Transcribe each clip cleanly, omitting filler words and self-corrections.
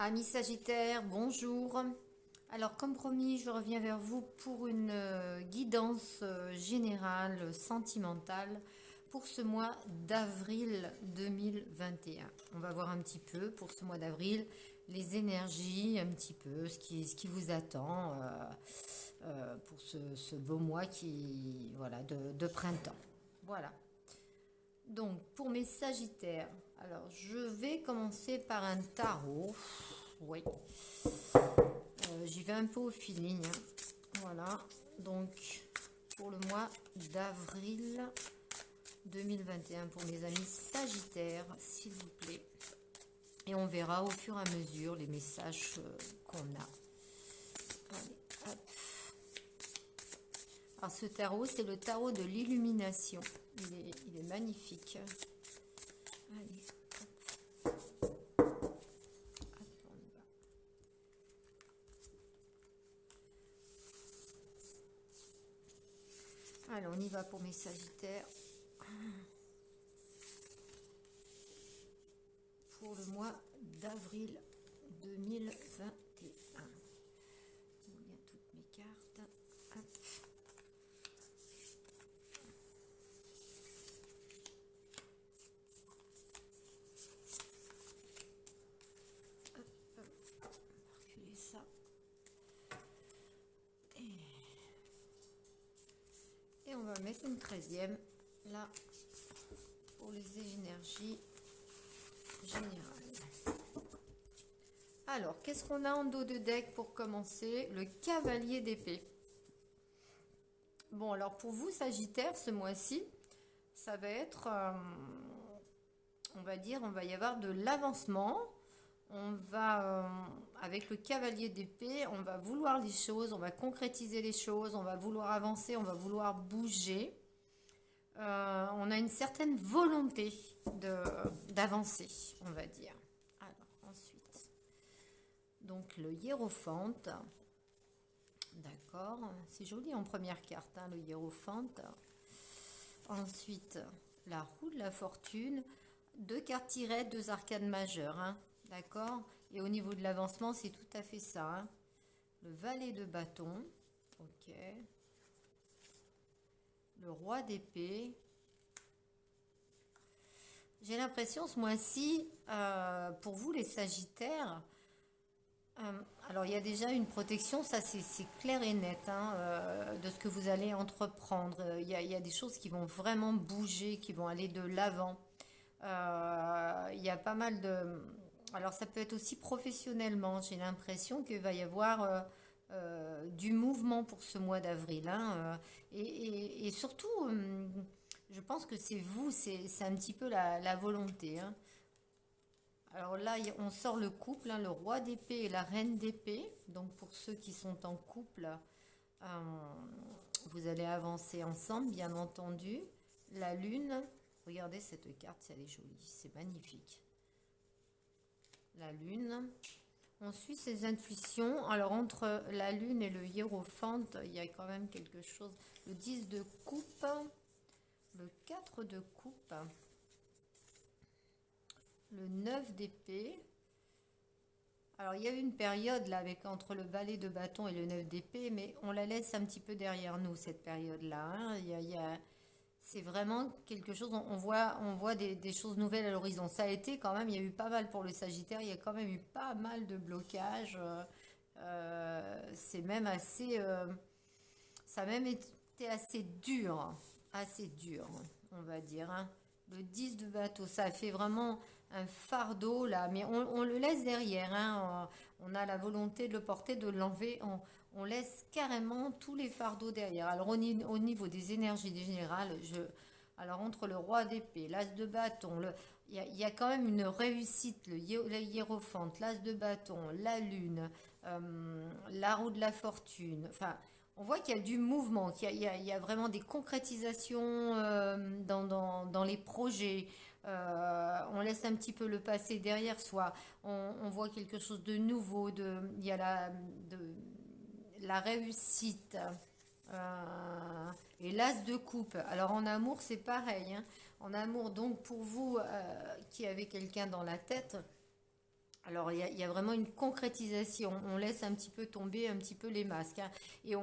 Amis Sagittaire, bonjour. Alors, comme promis, je reviens vers vous pour une guidance générale, sentimentale, pour ce mois d'avril 2021. On va voir un petit peu pour ce mois d'avril les énergies, un petit peu ce qui vous attend pour ce beau mois voilà, de printemps. Voilà. Donc, pour mes Sagittaires, alors je vais commencer par un tarot. Oui, j'y vais un peu au feeling, hein. Voilà. Donc, pour le mois d'avril 2021, pour mes amis Sagittaires, s'il vous plaît. Et on verra au fur et à mesure les messages qu'on a. Allez, hop. Alors, ce tarot, c'est le tarot de l'illumination. Il est magnifique. Allez, hop, on y va. Allez, on y va pour mes Sagittaires. Pour le mois d'avril 2021. Il y a toutes mes cartes. Hop. Hop, hop. On va reculer ça. Et on va mettre une 13e là pour les énergies générales. Alors, qu'est-ce qu'on a en dos de deck pour commencer? Le cavalier d'épée. Bon, alors pour vous, Sagittaire, ce mois-ci, ça va être, on va dire, on va y avoir de l'avancement. On va, avec le cavalier d'épée, on va vouloir les choses, on va concrétiser les choses, on va vouloir avancer, on va vouloir bouger. On a une certaine volonté d'avancer, on va dire. Alors, ensuite, donc le hiérophante. D'accord, c'est joli en première carte, hein, le hiérophante. Ensuite, la roue de la fortune. Deux cartes tirées, deux arcanes majeures, hein, d'accord. Et au niveau de l'avancement, c'est tout à fait ça, hein. Le valet de bâton, ok. Le roi d'épée. J'ai l'impression ce mois-ci, pour vous les Sagittaires, alors il y a déjà une protection, ça c'est clair et net, hein, de ce que vous allez entreprendre. Il y a des choses qui vont vraiment bouger, qui vont aller de l'avant. Il y a pas mal de... Alors ça peut être aussi professionnellement, j'ai l'impression qu'il va y avoir du mouvement pour ce mois d'avril, hein, et surtout, je pense que c'est vous, c'est un petit peu la volonté, hein. Alors là, on sort le couple, hein, le roi d'épée et la reine d'épée. Donc pour ceux qui sont en couple, euh, vous allez avancer ensemble, bien entendu. La lune, regardez cette carte, elle est jolie, c'est magnifique. La lune. On suit ses intuitions. Alors entre la lune et le hiérophante, il y a quand même quelque chose. Le 10 de coupe, le 4 de coupe, le 9 d'épée. Alors il y a eu une période là avec entre le valet de bâton et le 9 d'épée, mais on la laisse un petit peu derrière nous cette période-là, hein. C'est vraiment quelque chose, on voit des choses nouvelles à l'horizon. Ça a été quand même, il y a eu pas mal pour le Sagittaire, il y a quand même eu pas mal de blocages. C'est même assez, ça a même été assez dur, on va dire, hein. Le 10 de bateau, ça a fait vraiment un fardeau là, mais on le laisse derrière, hein. On a la volonté de le porter, de l'enlever. On laisse carrément tous les fardeaux derrière. Alors au niveau des énergies générales, alors entre le roi d'épée, l'as de bâton, il y a quand même une réussite, le hiérophante, l'as de bâton, la lune, la roue de la fortune. Enfin, on voit qu'il y a du mouvement, qu'il y a vraiment des concrétisations dans les projets. On laisse un petit peu le passé derrière soi. On voit quelque chose de nouveau. Il y a la réussite. Et l'as de coupe. Alors en amour, c'est pareil, hein. En amour, donc pour vous qui avez quelqu'un dans la tête, Alors, il y a vraiment une concrétisation. On laisse un petit peu tomber un petit peu les masques, hein. Et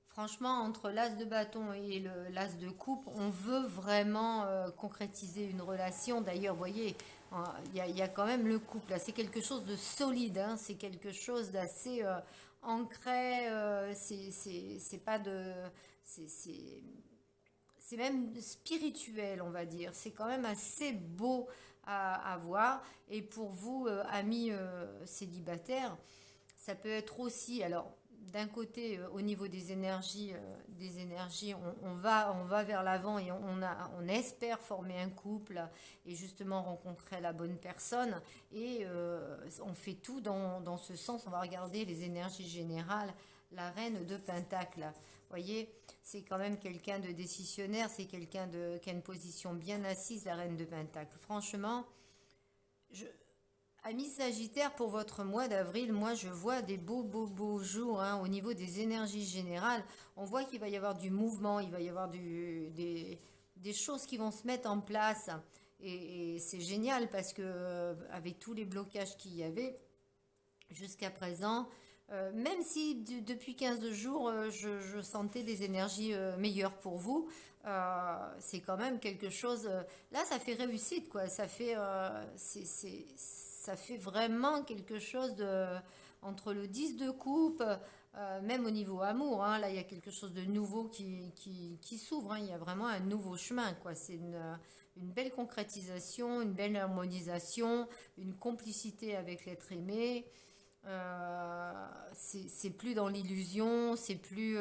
franchement, entre l'as de bâton et l'as de coupe, on veut vraiment concrétiser une relation. D'ailleurs, vous voyez, il y a quand même le couple, là. C'est quelque chose de solide, hein. C'est quelque chose d'assez ancré. C'est pas de... c'est c'est même spirituel, on va dire. C'est quand même assez beau à voir. Et pour vous, amis célibataires, ça peut être aussi, alors d'un côté, au niveau des énergies, on va vers l'avant et on espère former un couple et justement rencontrer la bonne personne. Et on fait tout dans ce sens. On va regarder les énergies générales. La reine de Pentacle, vous voyez, c'est quand même quelqu'un de décisionnaire, c'est quelqu'un qui a une position bien assise, la reine de Pentacle. Franchement, je, amis Sagittaire, pour votre mois d'avril, moi je vois des beaux jours, hein, au niveau des énergies générales. On voit qu'il va y avoir du mouvement, il va y avoir des choses qui vont se mettre en place. Et c'est génial parce que avec tous les blocages qu'il y avait jusqu'à présent, même si depuis 15 jours, je sentais des énergies meilleures pour vous, c'est quand même quelque chose. Là, ça fait réussite, quoi. Ça fait vraiment quelque chose entre le 10 de coupe, même au niveau amour, hein. Là, il y a quelque chose de nouveau qui s'ouvre, hein. Il y a vraiment un nouveau chemin, quoi. C'est une belle concrétisation, une belle harmonisation, une complicité avec l'être aimé. C'est plus dans l'illusion, c'est plus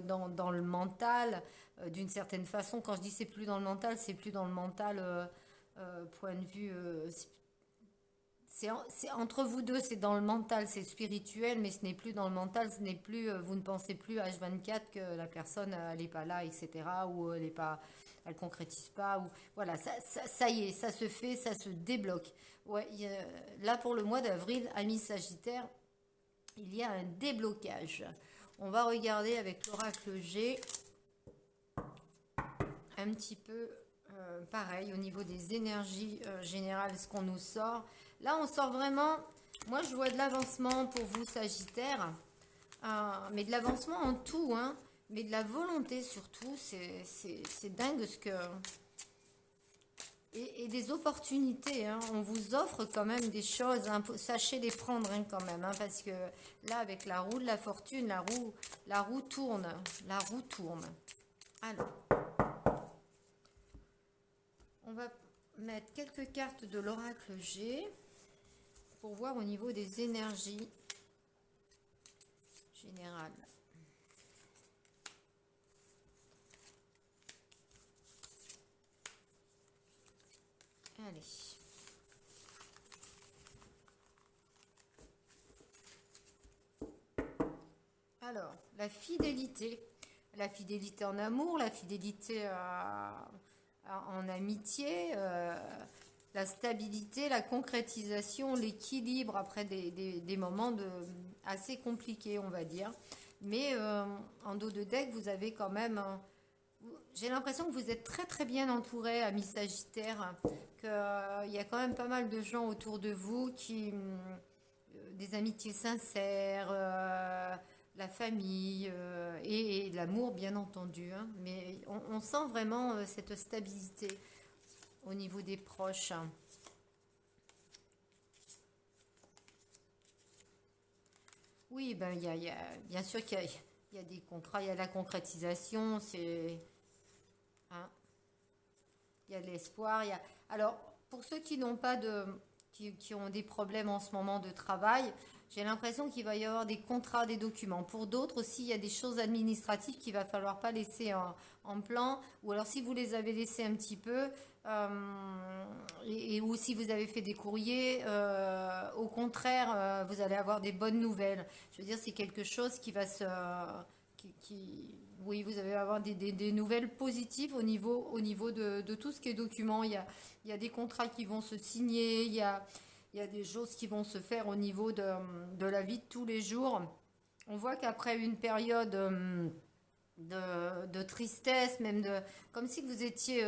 dans le mental, d'une certaine façon. Quand je dis c'est plus dans le mental, c'est plus dans le mental point de vue. C'est entre vous deux, c'est dans le mental, c'est spirituel, mais ce n'est plus dans le mental, ce n'est plus, vous ne pensez plus H24 que la personne elle n'est pas là, etc. Ou elle est pas, elle concrétise pas, ou voilà, ça y est, ça se fait, ça se débloque. Ouais, là pour le mois d'avril, amis Sagittaire, il y a un déblocage. On va regarder avec l'oracle G un petit peu pareil au niveau des énergies générales, ce qu'on nous sort. Là, on sort vraiment, moi je vois de l'avancement pour vous Sagittaire, mais de l'avancement en tout, hein, mais de la volonté surtout, c'est dingue ce que... Et des opportunités, hein. On vous offre quand même des choses, hein. Sachez les prendre, hein, quand même, hein, parce que là, avec la roue de la fortune, la roue tourne, la roue tourne. Alors, on va mettre quelques cartes de l'oracle G pour voir au niveau des énergies générales. Allez. Alors, la fidélité en amour, la fidélité en amitié, la stabilité, la concrétisation, l'équilibre après des moments assez compliqués, on va dire. Mais en dos de deck, vous avez quand même... j'ai l'impression que vous êtes très très bien entouré, amis Sagittaire, qu'il y a quand même pas mal de gens autour de vous des amitiés sincères, la famille et l'amour bien entendu, hein. Mais on sent vraiment cette stabilité au niveau des proches. Oui, ben bien sûr qu'il y a des contrats, il y a la concrétisation, hein, il y a de l'espoir. Alors, pour ceux qui n'ont pas qui ont des problèmes en ce moment de travail, j'ai l'impression qu'il va y avoir des contrats, des documents. Pour d'autres aussi, il y a des choses administratives qu'il va falloir pas laisser en plan, ou alors si vous les avez laissés un petit peu, ou si vous avez fait des courriers, au contraire, vous allez avoir des bonnes nouvelles. Je veux dire, c'est quelque chose qui va oui, vous allez avoir des nouvelles positives au niveau de tout ce qui est document. Il y a des contrats qui vont se signer, il y a des choses qui vont se faire au niveau de la vie de tous les jours. On voit qu'après une période de tristesse, même comme si vous étiez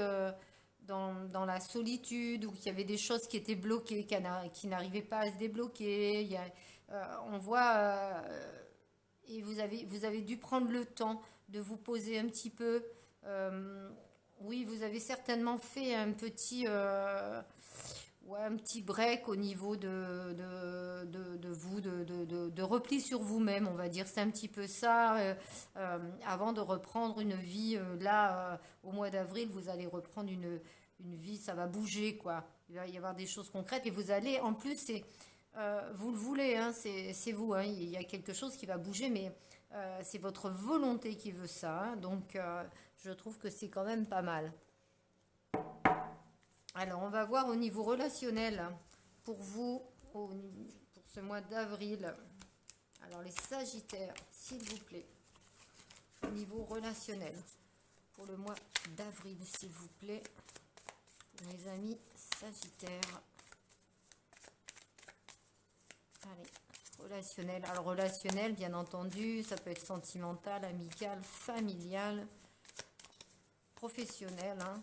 dans la solitude, ou qu'il y avait des choses qui étaient bloquées, qui n'arrivaient pas à se débloquer. On voit, et vous avez dû prendre le temps de vous poser un petit peu. Euh, oui, vous avez certainement fait ouais, un petit break au niveau de vous, de repli sur vous-même, on va dire. C'est un petit peu ça. Avant de reprendre une vie, au mois d'avril, vous allez reprendre une vie, ça va bouger, quoi. Il va y avoir des choses concrètes et vous allez, en plus, vous le voulez, hein, c'est vous, hein. Il y a quelque chose qui va bouger, mais c'est votre volonté qui veut ça, hein. Donc, je trouve que c'est quand même pas mal. Alors, on va voir au niveau relationnel pour vous, pour ce mois d'avril. Alors, les Sagittaires, s'il vous plaît, au niveau relationnel, pour le mois d'avril, s'il vous plaît, pour mes amis Sagittaires. Allez, relationnel. Alors, relationnel, bien entendu, ça peut être sentimental, amical, familial, professionnel, hein.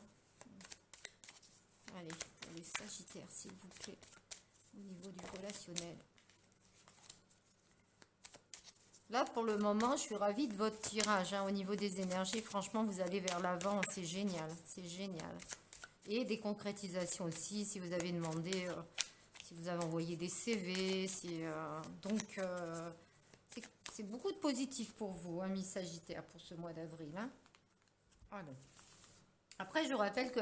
Allez, pour les Sagittaires, s'il vous plaît, au niveau du relationnel. Là, pour le moment, je suis ravie de votre tirage, hein, au niveau des énergies. Franchement, vous allez vers l'avant, c'est génial, c'est génial. Et des concrétisations aussi, si vous avez demandé, si vous avez envoyé des CV. Donc, c'est beaucoup de positif pour vous, hein, Miss Sagittaire, pour ce mois d'avril, hein. Ah non. Après, je rappelle que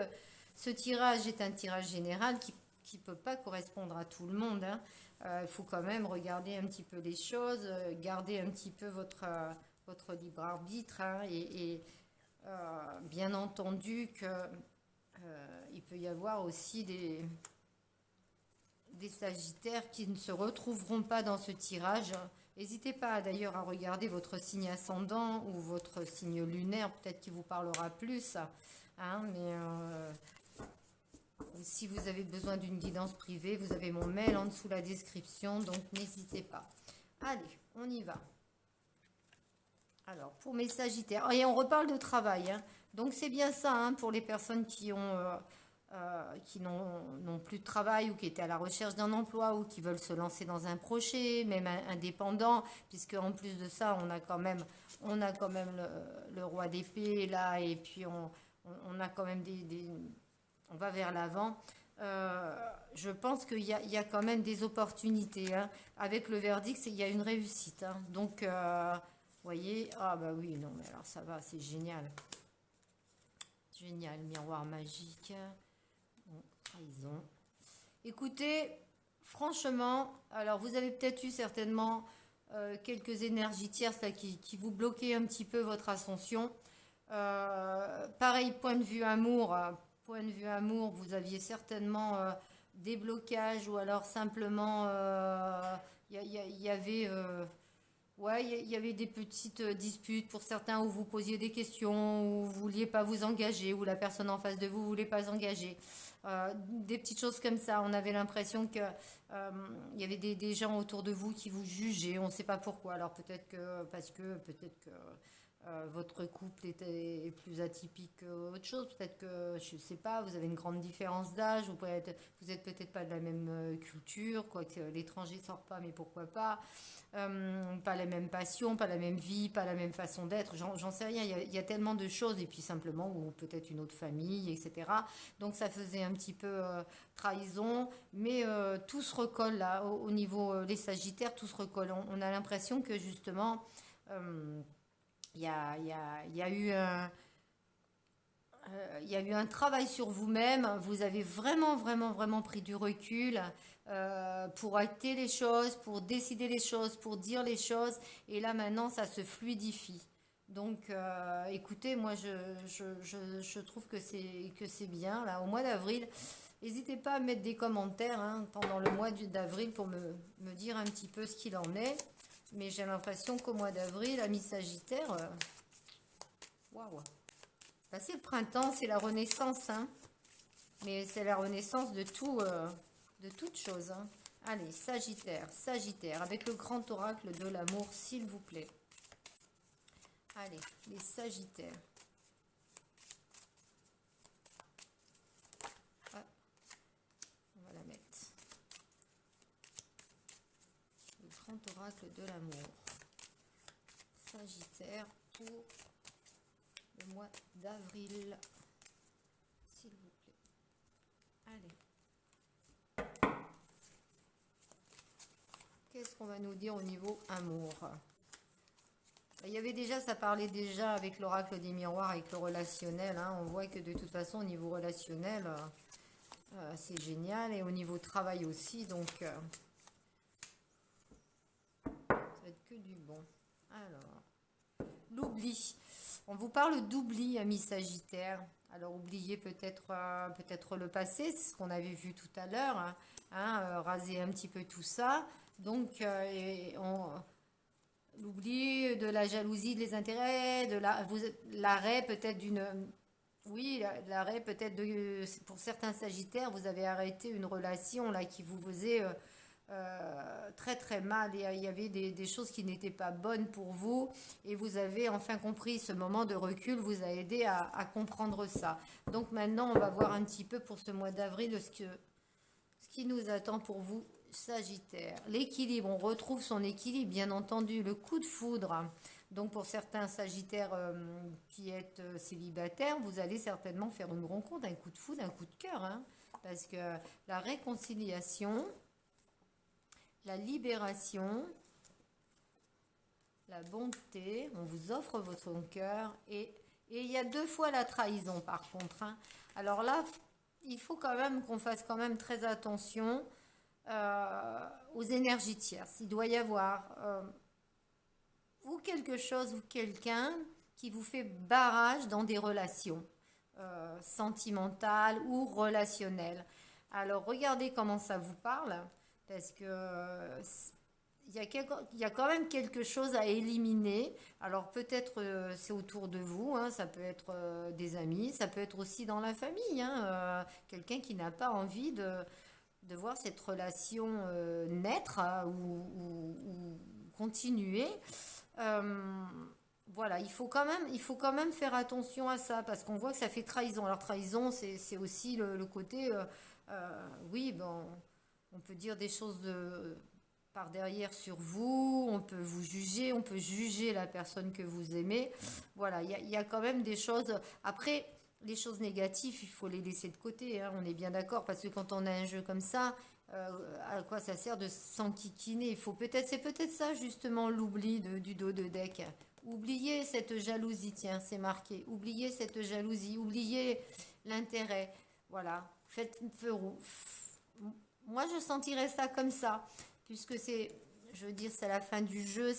ce tirage est un tirage général qui ne peut pas correspondre à tout le monde, hein. Il faut quand même regarder un petit peu les choses, garder un petit peu votre libre arbitre, hein, bien entendu que il peut y avoir aussi des Sagittaires qui ne se retrouveront pas dans ce tirage. N'hésitez pas d'ailleurs à regarder votre signe ascendant ou votre signe lunaire, peut-être qu'il vous parlera plus, hein, mais si vous avez besoin d'une guidance privée, vous avez mon mail en dessous la description, donc n'hésitez pas. Allez, on y va. Alors, pour mes Sagittaires, et on reparle de travail, hein. Donc c'est bien ça, hein, pour les personnes qui n'ont plus de travail ou qui étaient à la recherche d'un emploi ou qui veulent se lancer dans un projet, même indépendant, puisque en plus de ça, on a quand même le roi d'épée là, et puis on a quand même on va vers l'avant. Je pense qu'il y a quand même des opportunités, hein. Avec le verdict, il y a une réussite, hein. Donc, vous voyez, ah bah oui, non, mais alors ça va, c'est génial. Génial, miroir magique. Bon, trahison. Écoutez, franchement, alors vous avez peut-être eu certainement quelques énergies tierces là, qui vous bloquaient un petit peu votre ascension. Pareil, point de vue amour, point de vue amour, vous aviez certainement des blocages ou alors simplement il y avait ouais, il y avait des petites disputes pour certains où vous posiez des questions, où vous vouliez pas vous engager, où la personne en face de vous voulait pas s'engager. Des petites choses comme ça. On avait l'impression que il y avait des gens autour de vous qui vous jugeaient. On ne sait pas pourquoi. Alors peut-être que parce que peut-être que votre couple était plus atypique qu'autre chose. Peut-être que, je ne sais pas, vous avez une grande différence d'âge, vous êtes peut-être pas de la même culture, quoique l'étranger sort pas, mais pourquoi pas. Pas la même passion, pas la même vie, pas la même façon d'être, j'en sais rien, il y a tellement de choses, et puis simplement, ou peut-être une autre famille, etc. Donc ça faisait un petit peu trahison, mais tout se recolle là, au niveau les Sagittaires, tout se recolle. On a l'impression que justement, euh, il y a eu il y a eu un travail sur vous-même. Vous avez vraiment, vraiment, vraiment pris du recul pour acter les choses, pour décider les choses, pour dire les choses. Et là, maintenant, ça se fluidifie. Donc, écoutez, moi, je trouve que c'est bien. Là, au mois d'avril, n'hésitez pas à mettre des commentaires, hein, pendant le mois d'avril pour me dire un petit peu ce qu'il en est. Mais j'ai l'impression qu'au mois d'avril, la mi-Sagittaire, waouh! Bah, c'est le printemps, c'est la renaissance, hein. Mais c'est la renaissance de tout, de toute chose, hein. Allez, Sagittaire, Sagittaire, avec le grand oracle de l'amour, s'il vous plaît. Allez, les Sagittaires. l'oracle de l'amour. Sagittaire pour le mois d'avril, s'il vous plaît. Allez. Qu'est-ce qu'on va nous dire au niveau amour? Il y avait déjà, ça parlait déjà avec l'oracle des miroirs, avec le relationnel. Hein. On voit que de toute façon, au niveau relationnel, c'est génial. Et au niveau travail aussi. Donc, ça va être que du bon. Alors, l'oubli. On vous parle d'oubli, amis Sagittaire. Alors, oubliez peut-être le passé, c'est ce qu'on avait vu tout à l'heure. Hein, raser un petit peu tout ça. Donc, l'oubli de la jalousie, des intérêts, l'arrêt peut-être d'une... Oui, l'arrêt peut-être de... Pour certains Sagittaires, vous avez arrêté une relation là qui vous faisait très très mal. Et il y avait des choses qui n'étaient pas bonnes pour vous. Et vous avez enfin compris. Ce moment de recul vous a aidé à comprendre ça. Donc maintenant, on va voir un petit peu pour ce mois d'avril ce qui nous attend pour vous. Sagittaire, l'équilibre, on retrouve son équilibre, bien entendu, le coup de foudre. Donc pour certains Sagittaires qui êtes célibataires, vous allez certainement faire une rencontre, un coup de foudre, un coup de cœur, hein, parce que la réconciliation, la libération, la bonté, on vous offre votre cœur, et il y a 2 fois la trahison par contre. Hein. Alors là, il faut quand même qu'on fasse quand même très attention aux énergies tierces. Il doit y avoir ou quelque chose ou quelqu'un qui vous fait barrage dans des relations sentimentales ou relationnelles. Alors regardez comment ça vous parle, parce que il y a quand même quelque chose à éliminer. Alors peut-être c'est autour de vous, hein, ça peut être des amis, ça peut être aussi dans la famille, hein, quelqu'un qui n'a pas envie de voir cette relation naître, hein, ou continuer. Euh, voilà, il faut quand même faire attention à ça parce qu'on voit que ça fait trahison. Alors trahison, c'est aussi le côté, oui, bon, on peut dire des choses par derrière sur vous, on peut vous juger, on peut juger la personne que vous aimez. Voilà, il y a quand même des choses. Après, les choses négatives, il faut les laisser de côté, hein, on est bien d'accord, parce que quand on a un jeu comme ça, à quoi ça sert de s'enquiquiner? C'est peut-être ça justement l'oubli du dos de deck. Oubliez cette jalousie, tiens, c'est marqué. Oubliez cette jalousie, oubliez l'intérêt. Voilà, faites feu rouge. Moi, je sentirais ça comme ça, puisque je veux dire, c'est la fin du jeu.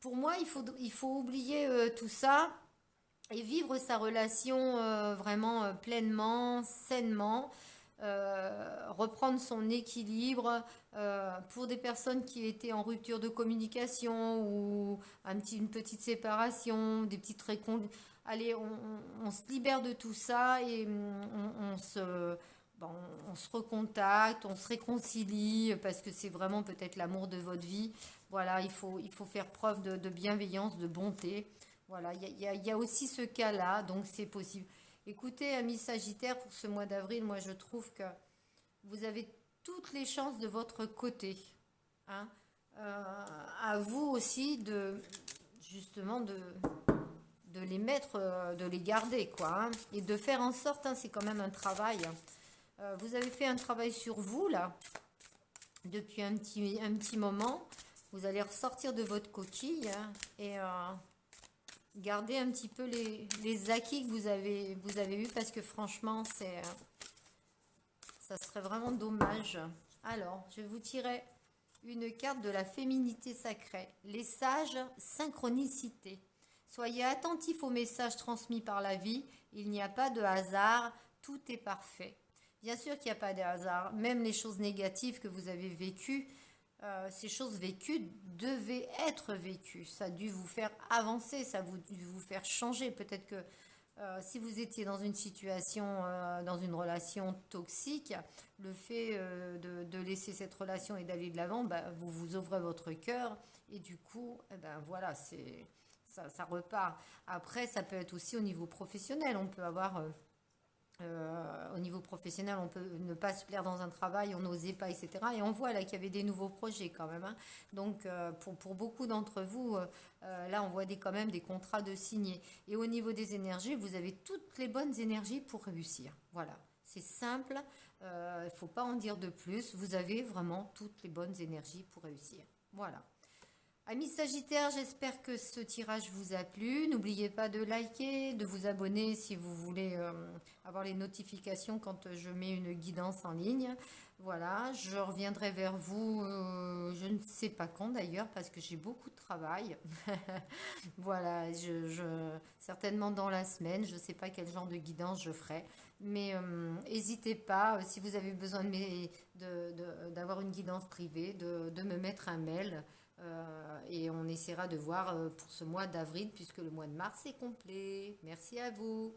Pour moi, il faut oublier tout ça et vivre sa relation vraiment pleinement, sainement, reprendre son équilibre pour des personnes qui étaient en rupture de communication ou une petite séparation, des petites réconciliations. Allez, on se libère de tout ça et bon, on se recontacte, on se réconcilie parce que c'est vraiment peut-être l'amour de votre vie. Voilà, il faut faire preuve de bienveillance, de bonté. Voilà, il y a aussi ce cas-là, donc c'est possible. Écoutez, amis Sagittaire, pour ce mois d'avril, moi je trouve que vous avez toutes les chances de votre côté. Hein. À vous aussi justement de les mettre, de les garder, quoi. Hein, et de faire en sorte, hein, c'est quand même un travail. Vous avez fait un travail sur vous, là, depuis un petit moment. Vous allez ressortir de votre coquille, hein, et garder un petit peu les acquis que vous avez eus, parce que franchement, ça serait vraiment dommage. Alors, je vais vous tirer une carte de la féminité sacrée. Les sages, synchronicité. Soyez attentifs aux messages transmis par la vie. Il n'y a pas de hasard, tout est parfait. Bien sûr qu'il n'y a pas de hasard. Même les choses négatives que vous avez vécues, ces choses vécues devaient être vécues. Ça a dû vous faire avancer, ça a dû vous faire changer. Peut-être que si vous étiez dans une situation, dans une relation toxique, le fait de laisser cette relation et d'aller de l'avant, bah, vous vous ouvrez votre cœur et du coup, eh ben, voilà, ça repart. Après, ça peut être aussi au niveau professionnel. On peut avoir Au niveau professionnel, on peut ne pas se plaire dans un travail, on n'osait pas, etc. Et on voit là qu'il y avait des nouveaux projets quand même, hein. Donc, pour beaucoup d'entre vous, là, on voit quand même des contrats de signés. Et au niveau des énergies, vous avez toutes les bonnes énergies pour réussir. Voilà, c'est simple, il ne faut pas en dire de plus. Vous avez vraiment toutes les bonnes énergies pour réussir. Voilà. Amis Sagittaires, j'espère que ce tirage vous a plu. N'oubliez pas de liker, de vous abonner si vous voulez avoir les notifications quand je mets une guidance en ligne. Voilà, je reviendrai vers vous, je ne sais pas quand d'ailleurs, parce que j'ai beaucoup de travail. Voilà, certainement dans la semaine, je ne sais pas quel genre de guidance je ferai. Mais n'hésitez pas, si vous avez besoin d'avoir une guidance privée, de me mettre un mail. Et on essaiera de voir pour ce mois d'avril, puisque le mois de mars est complet. Merci à vous.